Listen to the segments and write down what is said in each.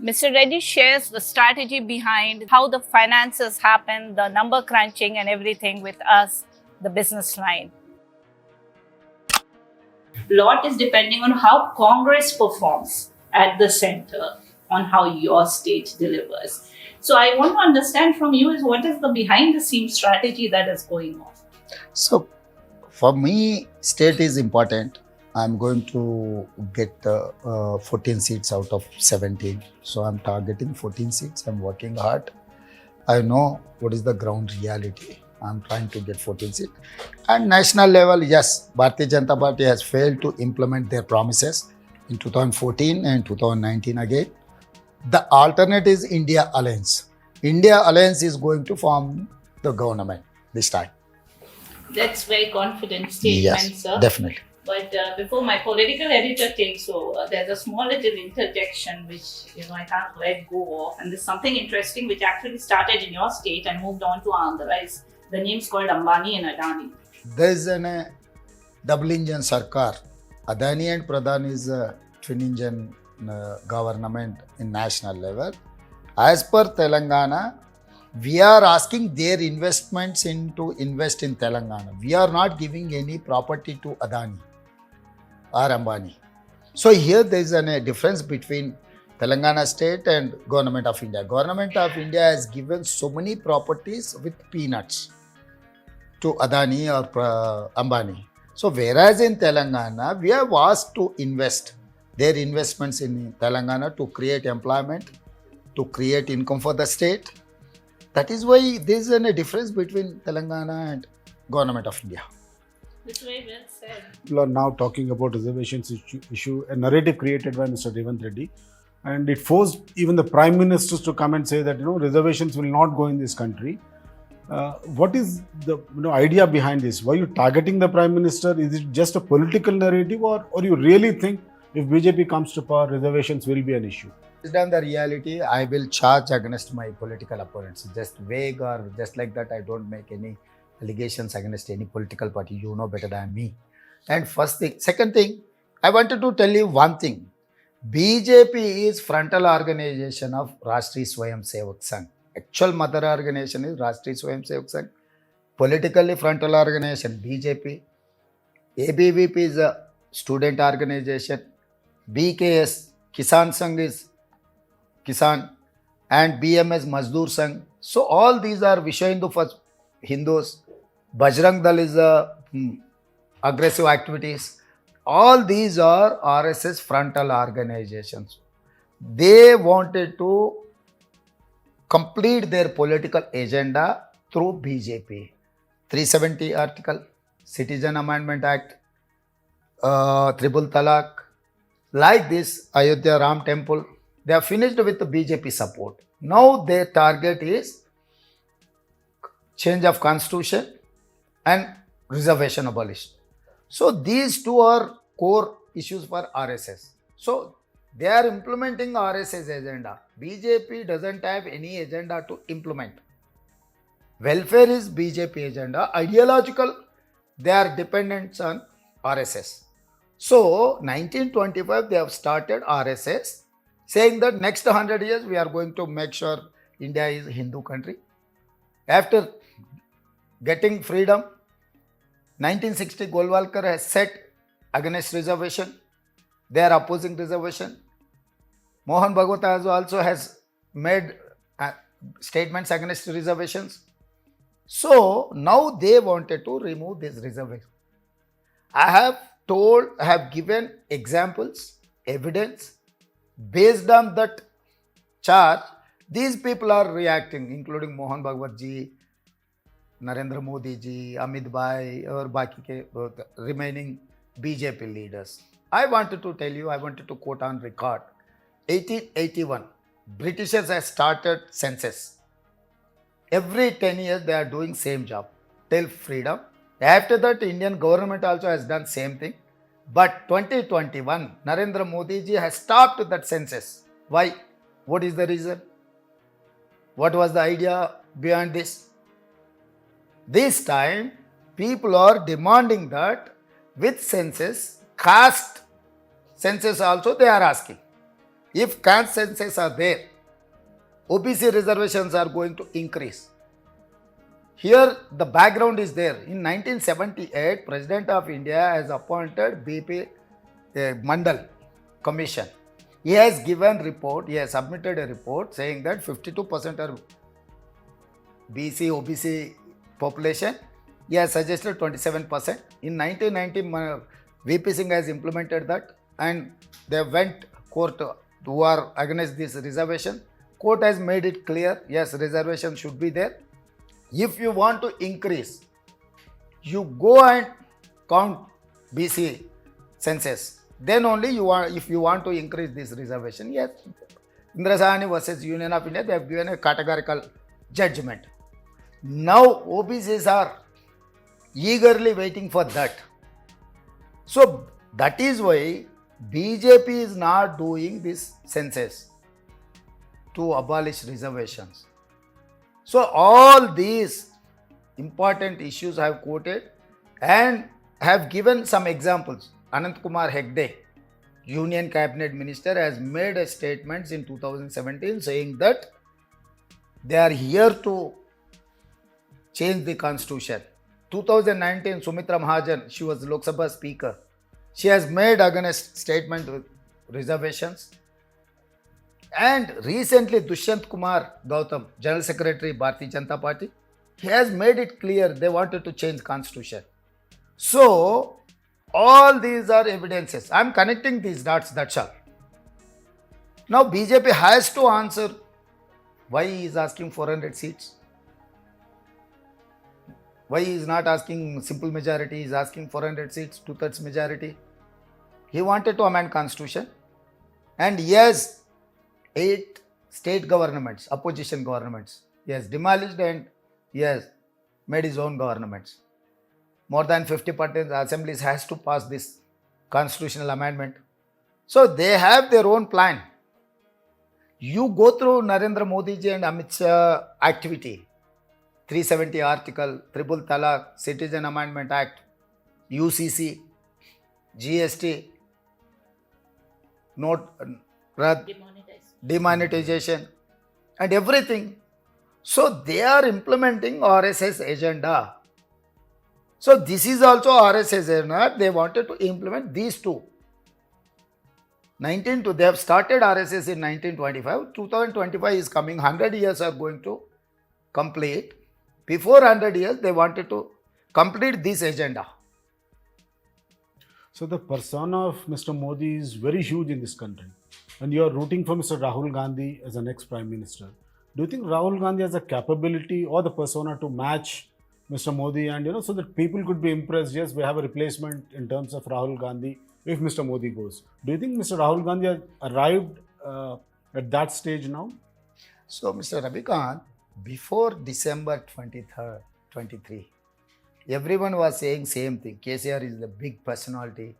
Mr. Reddy shares the strategy behind how the finances happen, the number crunching and everything with us, the business line. Lot is depending on how Congress performs at the center, on how your state delivers. So I want to understand from you is what is the behind the scenes strategy that is going on. So, for me, state is important. I'm going to get 14 seats out of 17. So, I'm targeting 14 seats. I'm working hard. I know what is the ground reality. I'm trying to get 14 seats. And national level, yes, Bharatiya Janata Party has failed to implement their promises in 2014 and 2019 again. The alternate is India Alliance. India Alliance is going to form the government this time. That's very confident statement, Yes, sir. definitely. But before my political editor takes over, there's a small little interjection which I can't let go of, and there's something interesting which actually started in your state and moved on to Andhra. Is the name's called Ambani and Adani. There is a double engine sarkar. Adani and Pradhan is a twin engine government in national level. As per Telangana, we are asking their investments to invest in Telangana. We are not giving any property to Adani or Ambani. So here there is a difference between Telangana state and Government of India. Government of India has given so many properties with peanuts to Adani or Ambani. So whereas in Telangana, we have asked to invest their investments in Telangana to create employment, to create income for the state. That is why there is a difference between Telangana and Government of India. That's very well said. People are now talking about reservations issue, a narrative created by Mr. Revanth Reddy, and it forced even the prime ministers to come and say that reservations will not go in this country. What is the idea behind this? Were you targeting the prime minister? Is it just a political narrative, or you really think if BJP comes to power, reservations will be an issue? Based on the reality, I will charge against my political opponents. Just vague or just like that, I don't make any allegations against any political party. You know better than me. And first thing. Second thing, I wanted to tell you one thing. BJP is frontal organization of Rashtriya Swayam Sevak Sangh. Actual mother organization is Rashtriya Swayam Sevak Sangh. Politically frontal organization BJP. ABVP is a student organization. BKS, Kisan Sangh is Kisan, and BMS Mazdoor Sangh. So all these are Vishwa Hindu for Hindus. Bajrang Dal is aggressive activities. All these are RSS frontal organizations. They wanted to complete their political agenda through BJP. 370 article, Citizen Amendment Act, Triple Talaq, like this Ayodhya Ram Temple. They are finished with the BJP support. Now their target is change of constitution and reservation abolished. So these two are core issues for RSS. So they are implementing RSS agenda. BJP doesn't have any agenda to implement. Welfare is BJP agenda. Ideological, they are dependent on RSS. So 1925 they have started RSS, saying that next 100 years we are going to make sure India is a Hindu country. After getting freedom, 1960 Golwalkar has set against reservation. They are opposing reservation. Mohan Bhagwat also has made statements against reservations. So now they wanted to remove this reservation. I have given examples, evidence. Based on that charge, these people are reacting, including Mohan Bhagwat ji, Narendramodi ji, Amit Bhai, or Baki ke remaining BJP leaders. I wanted to quote on record, 1881, Britishers have started census. Every 10 years they are doing same job till freedom. After that, Indian government also has done same thing. But 2021, Narendra Modi ji has stopped that census. Why? What is the reason? What was the idea behind this? This time, people are demanding that with census, caste census also they are asking. If caste census are there, OBC reservations are going to increase. Here the background is there. In 1978, President of India has appointed BP Mandal Commission. He has given report, he has submitted a report saying that 52% are BC, OBC population. He has suggested 27%. In 1990, VP Singh has implemented that and they went court who are against this reservation. Court has made it clear, yes, reservation should be there. If you want to increase, you go and count BC census. Then only you are, if you want to increase this reservation, yes. Indra Sahani versus Union of India, they have given a categorical judgment. Now OBCs are eagerly waiting for that. So that is why BJP is not doing this census to abolish reservations. So all these important issues I have quoted and have given some examples. Anant Kumar Hegde, Union Cabinet Minister, has made a statement in 2017 saying that they are here to change the constitution. 2019, Sumitra Mahajan, she was Lok Sabha Speaker. She has made against statement with reservations. And recently, Dushyant Kumar Gautam, General Secretary, Bharatiya Janata Party, he has made it clear they wanted to change constitution. So, all these are evidences. I am connecting these dots, that's all. Now, BJP has to answer why he is asking 400 seats. Why he is not asking simple majority, he is asking 400 seats, 2/3 majority. He wanted to amend constitution. And yes, 8 state governments, opposition governments, he has demolished and he has made his own governments. More than 50% assemblies has to pass this constitutional amendment. So they have their own plan. You go through Narendra Modi ji and Amit Shah activity, 370 article, Tribal Talaq, Citizen Amendment Act, UCC, GST, note, demonetization and everything. So they are implementing RSS agenda. So this is also RSS agenda. They wanted to implement these two. They have started RSS in 1925. 2025 is coming. 100 years are going to complete. Before 100 years, they wanted to complete this agenda. So the persona of Mr. Modi is very huge in this country. And you are rooting for Mr. Rahul Gandhi as the next Prime Minister. Do you think Rahul Gandhi has the capability or the persona to match Mr. Modi and, so that people could be impressed, yes, we have a replacement in terms of Rahul Gandhi if Mr. Modi goes. Do you think Mr. Rahul Gandhi has arrived at that stage now? So, Mr. Ravikanth, before December 23rd, 23, everyone was saying same thing. KCR is the big personality.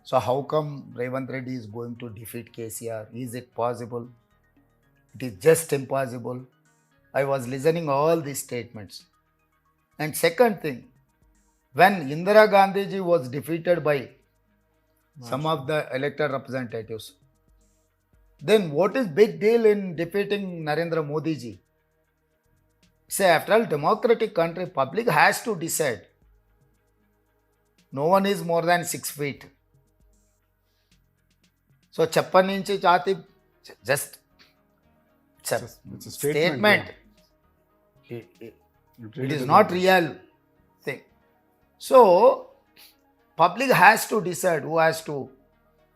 So how come Revanth Reddy is going to defeat KCR? Is it possible? It is just impossible. I was listening all these statements. And second thing, when Indira Gandhi ji was defeated by some of the elected representatives, then what is big deal in defeating Narendra Modi ji? Say, after all, democratic country, public has to decide. No one is more than 6 feet. So, 56 inch chati, just it's a statement. Yeah. It is not real thing. So, public has to decide who has to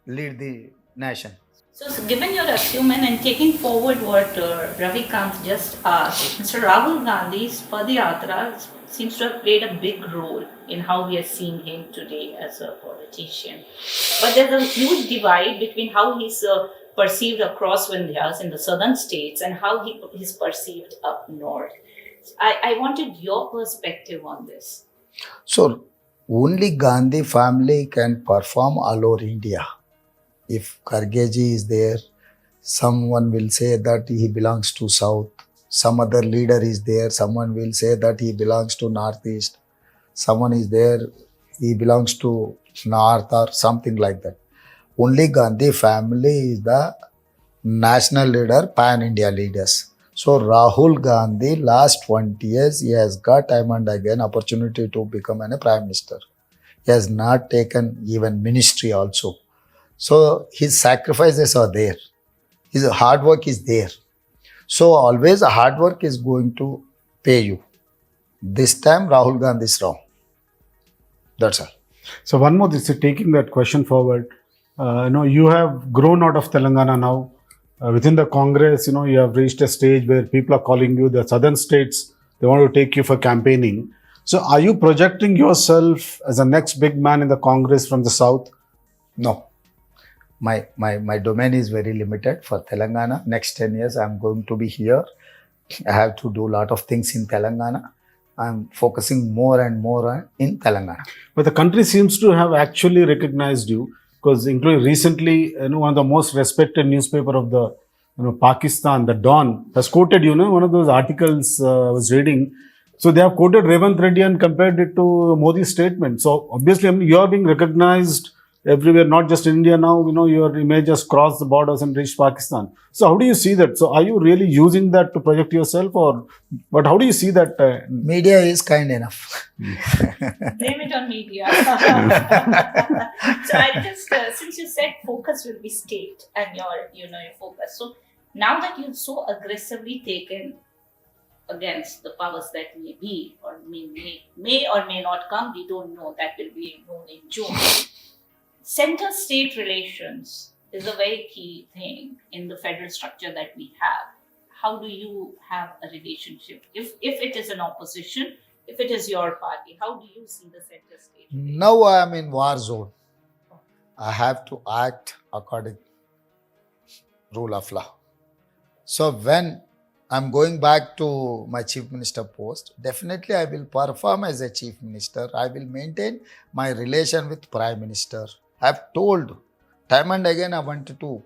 lead the nation. So, given your acumen and taking forward what Ravikanth just asked, Mr. Rahul Gandhi's Padayatra seems to have played a big role in how we are seeing him today as a politician. But there's a huge divide between how he's perceived across Vindhyas in the southern states and how he's perceived up north. I wanted your perspective on this. So, only Gandhi family can perform all over India. If Varghese is there, someone will say that he belongs to South. Some other leader is there, someone will say that he belongs to Northeast. Someone is there, he belongs to North or something like that. Only Gandhi family is the national leader, pan-India leaders. So Rahul Gandhi, last 20 years, he has got time and again opportunity to become a prime minister. He has not taken even ministry also. So his sacrifices are there. His hard work is there. So always hard work is going to pay you. This time Rahul Gandhi is wrong. That's all. So one more, this is taking that question forward. You have grown out of Telangana now. Within the Congress, you have reached a stage where people are calling you, the southern states, they want to take you for campaigning. So are you projecting yourself as the next big man in the Congress from the south? No. My domain is very limited for Telangana. Next 10 years, I'm going to be here. I have to do a lot of things in Telangana. I'm focusing more and more on in Telangana. But the country seems to have actually recognized you, because including recently, one of the most respected newspaper of the Pakistan, the Dawn, has quoted one of those articles I was reading. So they have quoted Revanth Reddy and compared it to Modi's statement. So obviously, you are being recognized everywhere, not just in India now. Your image has crossed the borders and reached Pakistan. So how do you see that? So are you really using that to project yourself, but how do you see that? Media is kind enough. Blame it on media. So I just, since you said focus will be state and your focus. So now that you've so aggressively taken against the powers that may be or may or may not come, we don't know. That will be known in June. CentreState Relations is a very key thing in the federal structure that we have. How do you have a relationship? If it is an opposition, if it is your party, how do you see the CentreState? Now I am in war zone. I have to act according to rule of law. So when I'm going back to my chief minister post, definitely I will perform as a chief minister. I will maintain my relation with prime minister. I've told time and again, I wanted to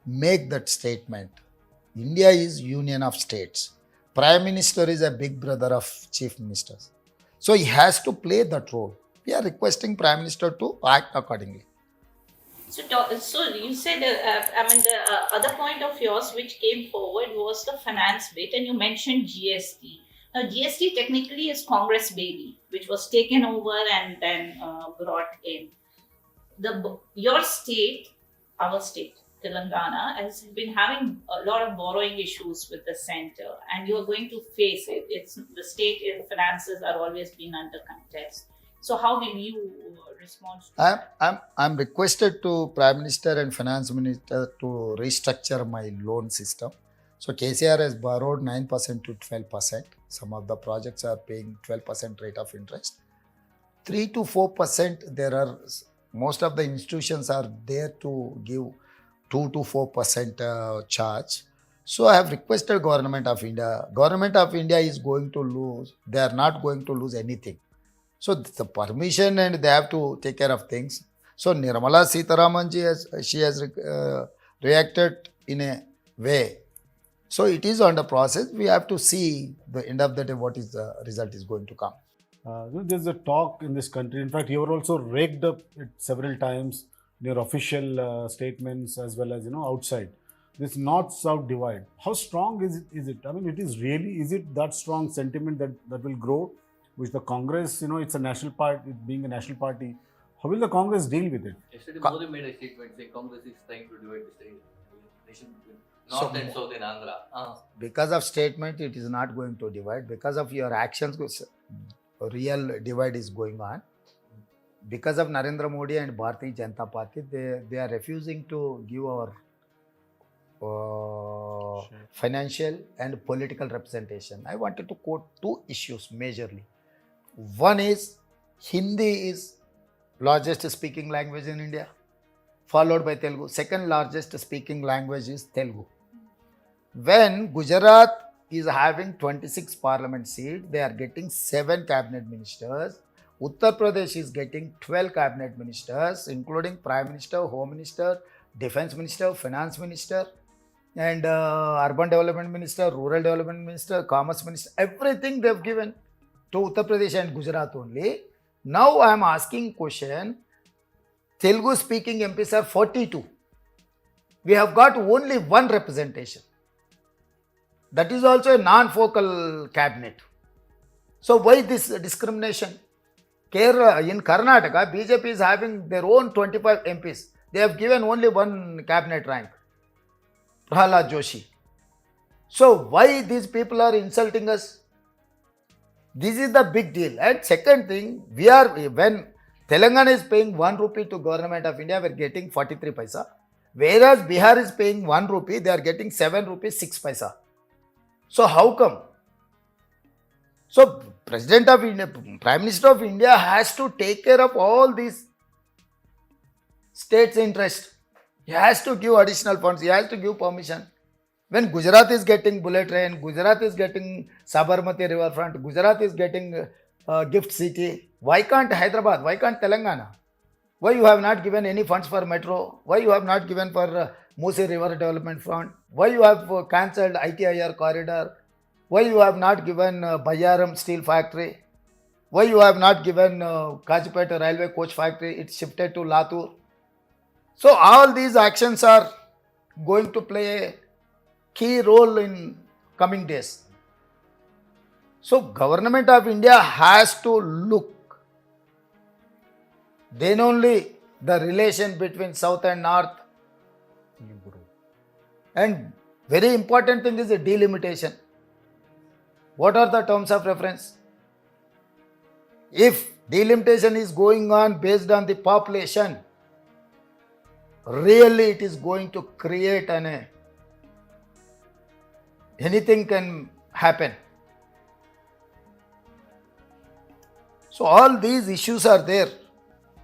make that statement. India is union of states. Prime minister is a big brother of chief ministers. So he has to play that role. We are requesting prime minister to act accordingly. So you said, the other point of yours which came forward was the finance bit, and you mentioned GST. Now, GST technically is Congress baby, which was taken over and then brought in. Your state, our state, Telangana, has been having a lot of borrowing issues with the center, and you are going to face it. It's the state finances are always been under contest. So how will you respond to that? I'm requested to Prime Minister and Finance Minister to restructure my loan system. So KCR has borrowed 9% to 12%. Some of the projects are paying 12% rate of interest. 3 to 4%, most of the institutions are there to give 2 to 4% charge. So I have requested Government of India. Government of India is going to lose. They are not going to lose anything. So the permission and they have to take care of things. So Nirmala Sitharaman ji has reacted in a way. So it is on the process. We have to see the end of the day what is the result is going to come. There's a talk in this country. In fact, you were also raked up it several times in your official statements as well as outside. This North-South divide. How strong is it? I mean, is it that strong sentiment that will grow? Which the Congress, it's a national party, being a national party. How will the Congress deal with it? Yesterday, Modi made a statement saying Congress is trying to divide the nation between North and South in Andhra. Because of statement, it is not going to divide. Because of your actions, a real divide is going on. Because of Narendramodi and Bharatiya Janata Party, they are refusing to give our financial and political representation. I wanted to quote two issues majorly. One is Hindi is largest speaking language in India, followed by Telugu. Second largest speaking language is Telugu. When Gujarat is having 26 parliament seats, they are getting 7 cabinet ministers. Uttar Pradesh is getting 12 cabinet ministers, including Prime Minister, Home Minister, Defense Minister, Finance Minister, and Urban Development Minister, Rural Development Minister, Commerce Minister. Everything they have given to Uttar Pradesh and Gujarat only. Now I am asking question, Telugu speaking MPs are 42. We have got only one representation. That is also a non-focal cabinet. So why this discrimination? Kerala, in Karnataka, BJP is having their own 25 MPs. They have given only one cabinet rank, Prahalad Joshi. So why these people are insulting us? This is the big deal. And second thing, when Telangana is paying 1 rupee to government of India, we are getting 43 paisa. Whereas Bihar is paying 1 rupee, they are getting 7 rupees 6 paisa. So how come? So President of India, Prime Minister of India has to take care of all these states' interest. He has to give additional funds. He has to give permission. When Gujarat is getting bullet train, Gujarat is getting Sabarmati riverfront, Gujarat is getting gift city, why can't Hyderabad? Why can't Telangana? Why you have not given any funds for metro? Why you have not given for Musi River Development Fund? Why you have cancelled ITIR corridor? Why you have not given Bayaram Steel Factory? Why you have not given Kajipet Railway Coach Factory? It's shifted to Latur. So all these actions are going to play a key role in coming days. So government of India has to look. Then only the relation between South and North. And very important thing is the delimitation. What are the terms of reference? If delimitation is going on based on the population, really it is going to create anything can happen. So all these issues are there.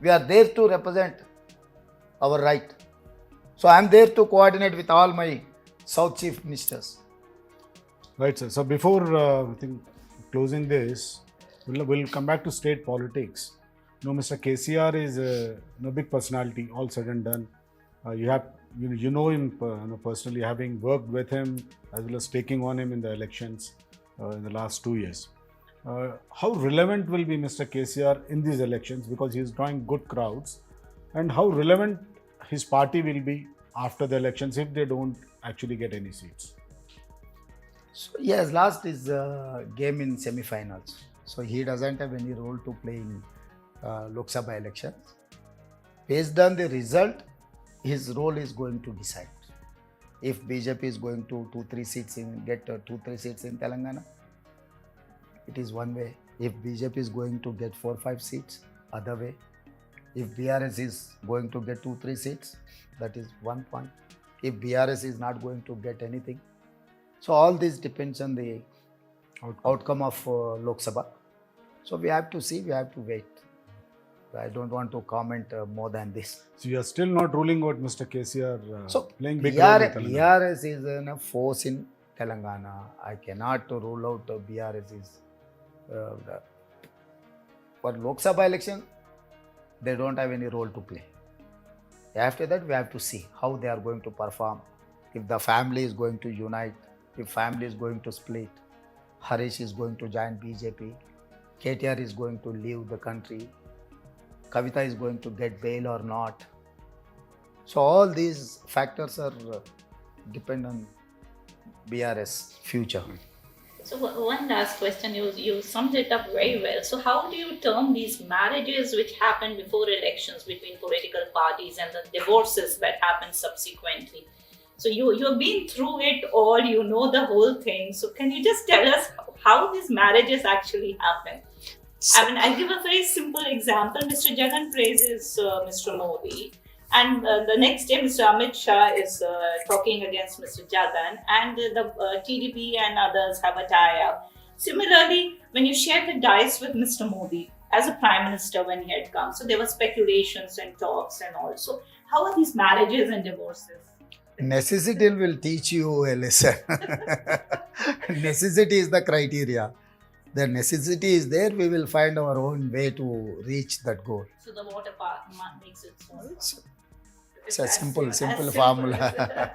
We are there to represent our right. So I am there to coordinate with all my South Chief Ministers. Right, sir. So before I think closing this, we'll come back to state politics. Mr. KCR is a big personality, all said and done. You know him personally, having worked with him as well as taking on him in the elections in the last 2 years. How relevant will be Mr. KCR in these elections, because he is drawing good crowds, and how relevant his party will be after the elections if they don't actually get any seats? So he has lost his game in semi-finals. So he doesn't have any role to play in Lok Sabha elections. Based on the result, his role is going to decide. If BJP is going to get 2-3 seats in Telangana, it is one way. If BJP is going to get 4-5 seats, other way. If BRS is going to get 2-3 seats, that is one point. If BRS is not going to get anything. So all this depends on the outcome of Lok Sabha. So we have to see, we have to wait. I don't want to comment more than this. So you are still not ruling out Mr. KCR playing big role in Telangana. BRS is a force in Telangana. I cannot rule out BRS is for Lok Sabha election. They don't have any role to play. After that, we have to see how they are going to perform. If the family is going to unite, if family is going to split, Harish is going to join BJP, KTR is going to leave the country, Kavita is going to get bail or not. So all these factors are depend on BRS future. So one last question, you summed it up very well. So how do you term these marriages which happen before elections between political parties and the divorces that happen subsequently? So you've been through it all, you know the whole thing. So can you just tell us how these marriages actually happen? I mean, I'll give a very simple example. Mr. Jagan praises Mr. Modi, and the next day Mr. Amit Shah is talking against Mr. Jagan, and the TDP and others have a tie-up. Similarly, when you share the dice with Mr. Modi as a Prime Minister when he had come, so there were speculations and talks and all. So how are these marriages and divorces? Necessity will teach you a lesson. Necessity is the criteria. The necessity is there, we will find our own way to reach that goal. So the water part makes it small. It's a simple formula.